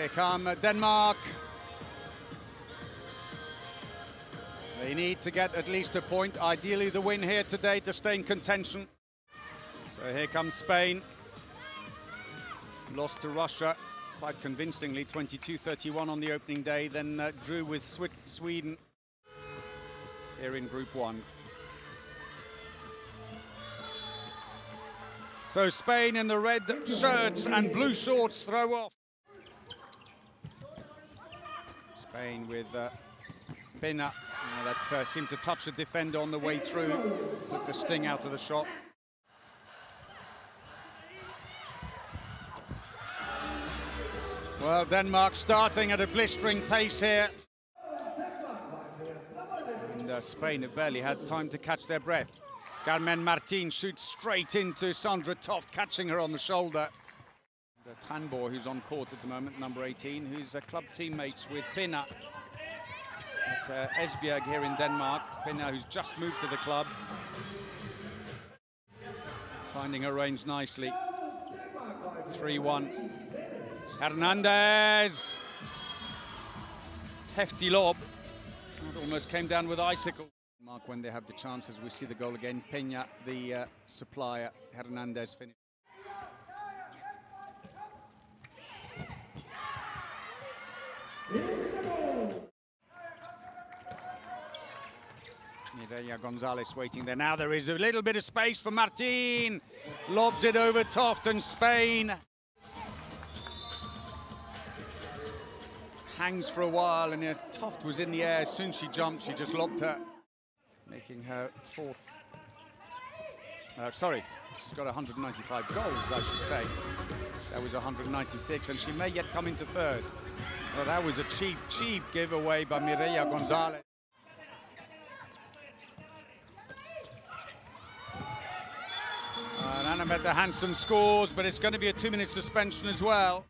Here come Denmark. They need to get at least a point, ideally the win here today to stay in contention. So here comes Spain. Lost to Russia quite convincingly, 22-31 on the opening day, then drew with Sweden here in Group 1. So Spain in the red shirts and blue shorts throw off. Spain with Pena that seemed to touch the defender on the way through, took the sting out of the shot. Well, Denmark starting at a blistering pace here. And Spain have barely had time to catch their breath. Carmen Martin shoots straight into Sandra Toft, catching her on the shoulder. Handball, who's on court at the moment, number 18, who's club teammates with Pena at Esbjerg here in Denmark. Pena, who's just moved to the club. Finding her range nicely. 3-1. Hernandez. Hefty lob. It almost came down with icicle. Mark, when they have the chances, we see the goal again. Pena, the supplier. Hernandez finish. Mireia Gonzalez waiting there. Now there is a little bit of space for Martin. Lobs it over Toft, and Spain hangs for a while, and Toft was in the air. As soon as she jumped, she just lobbed her, making her fourth. Sorry, she's got 195 goals, I should say. That was 196, and she may yet come into third. Well, that was a cheap giveaway by Mireia Gonzalez. And Anna-Mette Hansen scores, but it's going to be a 2-minute suspension as well.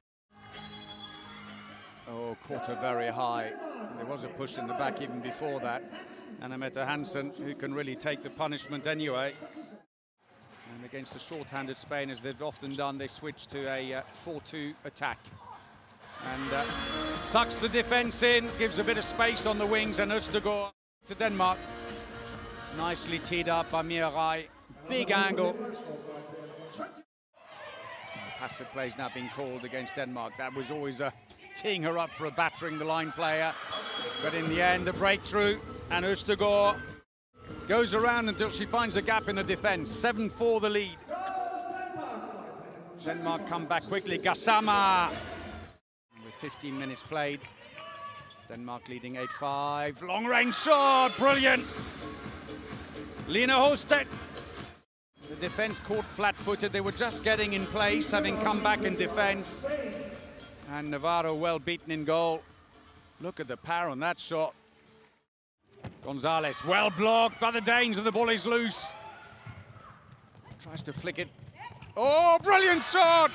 Oh, caught her very high. There was a push in the back even before that. Anna-Mette Hansen, who can really take the punishment anyway. And against the short-handed Spain, as they've often done, they switch to a 4-2 attack. And sucks the defence in, gives a bit of space on the wings, and Østegård to Denmark. Nicely teed up by Mireille. Big angle. Passive play's now being called against Denmark. That was always teeing her up for a battering the line player. But in the end, the breakthrough, and Østegård goes around until she finds a gap in the defence. 7-4 the lead. Denmark come back quickly. Gassama with 15 minutes played. Denmark leading 8-5. Long range shot, brilliant. Lena Hosted. The defence caught flat-footed. They were just getting in place, having come back in defence. And Navarro well beaten in goal. Look at the power on that shot. Gonzalez well blocked by the Danes, and the ball is loose. Tries to flick it. Oh, brilliant shot!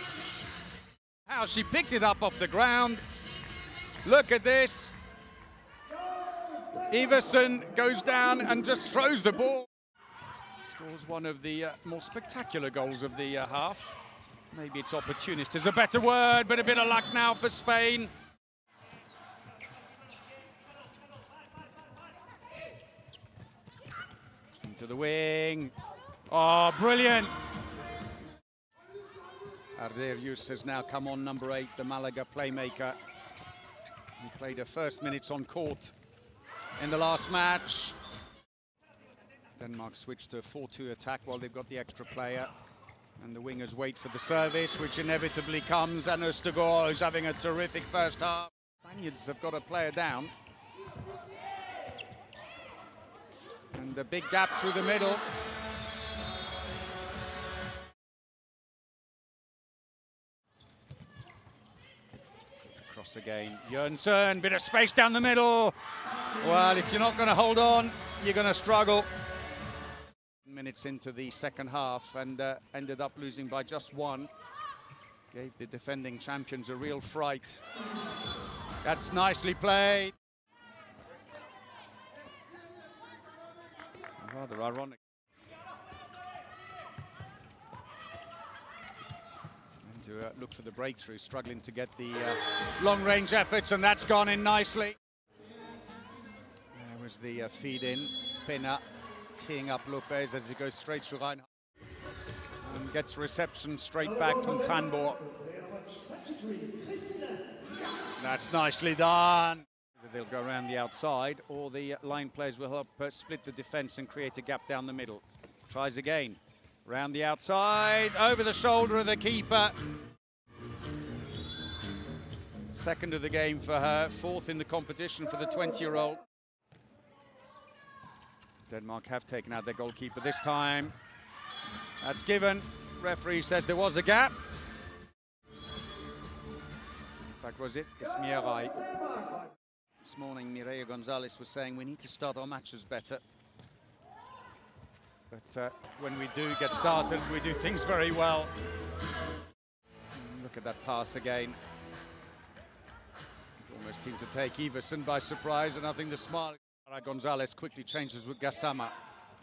How she picked it up off the ground. Look at this. Iversen goes down and just throws the ball. Scores one of the more spectacular goals of the half. Maybe it's opportunist is a better word, but a bit of luck now for Spain. Into the wing. Oh, brilliant. Arderius has now come on, number 8, the Malaga playmaker. He played her first minutes on court in the last match. Denmark switched to a 4-2 attack while they've got the extra player. And the wingers wait for the service, which inevitably comes. And Østegård is having a terrific first half. Spaniards have got a player down. And the big gap through the middle. Cross again. Jørgensen, bit of space down the middle. Well, if you're not going to hold on, you're going to struggle. Minutes into the second half, and ended up losing by just 1. Gave the defending champions a real fright. That's nicely played. Rather ironic. to look for the breakthrough, struggling to get the long-range efforts, and that's gone in nicely. There was the feed in, Pena teeing up Lopez as he goes straight through Reinhardt. And gets reception straight back from Handball. That's nicely done. They'll go around the outside, or the line players will help split the defense and create a gap down the middle. Tries again. Round the outside, over the shoulder of the keeper. Second of the game for her, fourth in the competition for the 20-year-old. Denmark have taken out their goalkeeper this time. That's given. Referee says there was a gap. In fact, was it? It's Mirai. This morning, Mireia Gonzalez was saying we need to start our matches better. But when we do get started, we do things very well. Look at that pass again. It almost seemed to take Iversen by surprise, and I think the smart Gonzalez quickly changes with Gassama.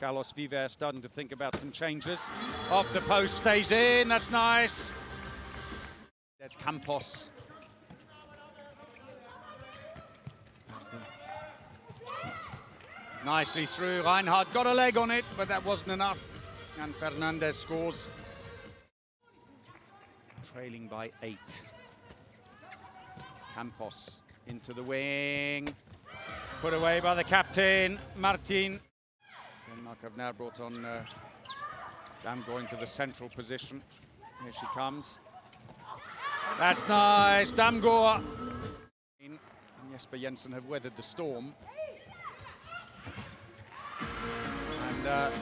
Carlos Viver starting to think about some changes. Off the post, stays in, that's nice. There's Campos. Nicely through, Reinhardt got a leg on it, but that wasn't enough. And Fernandez scores. Trailing by 8. Campos into the wing. Put away by the captain, Martin. Denmark have now brought on Damgaard into the central position. Here she comes. That's nice, Damgaard. And Jesper Jensen have weathered the storm. And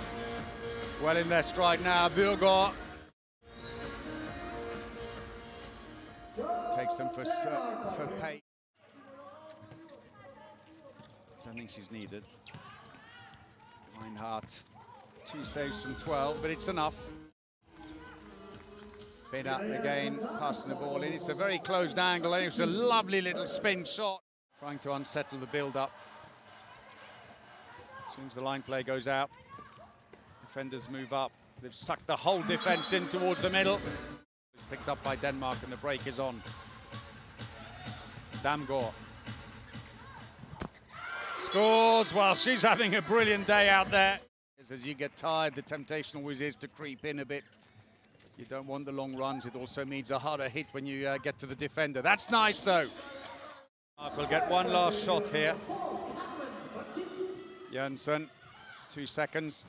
well in their stride now, Burgård takes them for pay. Don't think she's needed. Reinhardt, 2 saves from 12, but it's enough. Pena again, passing the ball in. It's a very closed angle, and it's a lovely little spin shot. Trying to unsettle the build-up. As soon as the line play goes out, defenders move up. They've sucked the whole defense in towards the middle. It's picked up by Denmark, and the break is on. Damgaard scores. Well, she's having a brilliant day out there. As you get tired, the temptation always is to creep in a bit. You don't want the long runs. It also means a harder hit when you get to the defender. That's nice, though. We'll get one last shot here. Jensen, 2 seconds.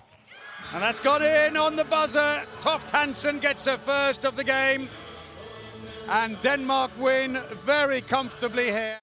And that's got in on the buzzer. Toft Hansen gets her first of the game. And Denmark win very comfortably here.